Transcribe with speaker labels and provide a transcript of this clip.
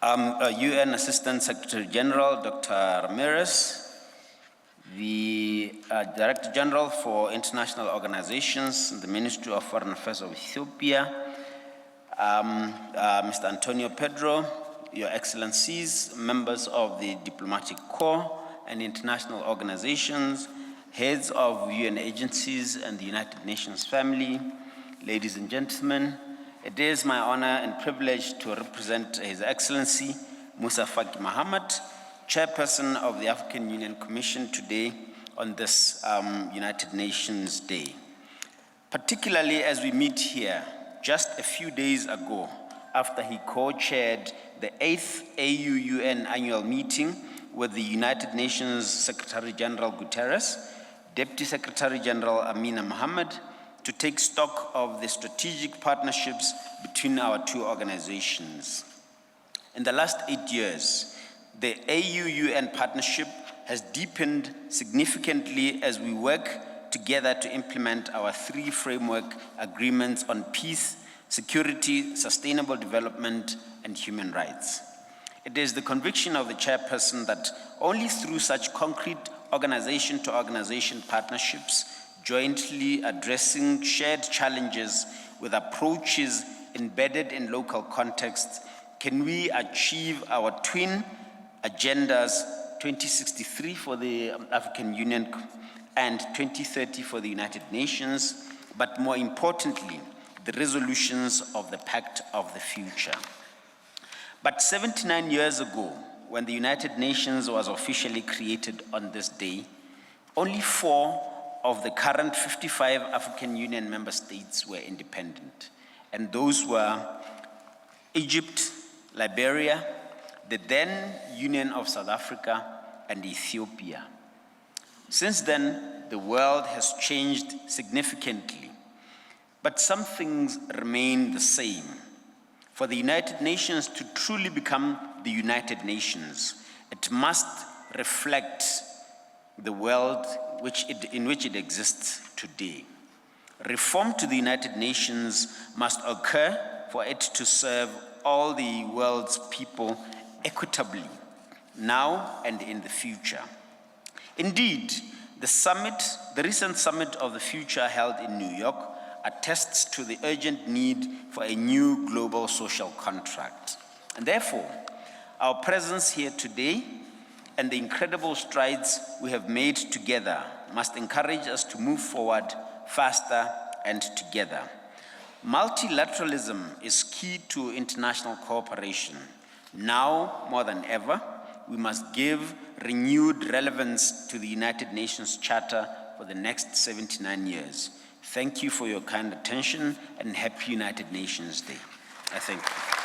Speaker 1: UN Assistant Secretary General, Dr. Ramirez, the Director General for International Organizations in the Ministry of Foreign Affairs of Ethiopia, Mr. Antonio Pedro, Your Excellencies, members of the Diplomatic Corps and international organizations, heads of UN agencies and the United Nations family, ladies and gentlemen, it is my honor and privilege to represent His Excellency Musa Faki Mahamat, Chairperson of the African Union Commission today on this United Nations Day. Particularly as we meet here just a few days ago after he co-chaired the 8th AU-UN annual meeting with the United Nations Secretary General Guterres, Deputy Secretary General Amina Mohammed, to take stock of the strategic partnerships between our two organizations. In the last 8 years, the AU-UN partnership has deepened significantly as we work together to implement our 3 framework agreements on peace, security, sustainable development, and human rights. It is the conviction of the Chairperson that only through such concrete organization-to-organization partnerships, jointly addressing shared challenges with approaches embedded in local contexts, can we achieve our twin agendas 2063 for the African Union and 2030 for the United Nations, but more importantly, the resolutions of the Pact of the Future. But 79 years ago, when the United Nations was officially created on this day, only 4 of the current 55 African Union member states were independent. And those were Egypt, Liberia, the then Union of South Africa, and Ethiopia. Since then, the world has changed significantly, but some things remain the same. For the United Nations to truly become the United Nations, it must reflect the world in which it exists today. Reform to the United Nations must occur for it to serve all the world's people equitably, now and in the future. Indeed, the recent Summit of the Future held in New York attests to the urgent need for a new global social contract. And therefore, our presence here today and the incredible strides we have made together must encourage us to move forward faster and together. Multilateralism is key to international cooperation. Now, more than ever, we must give renewed relevance to the United Nations Charter for the next 79 years. Thank you for your kind attention and happy United Nations Day. I thank you.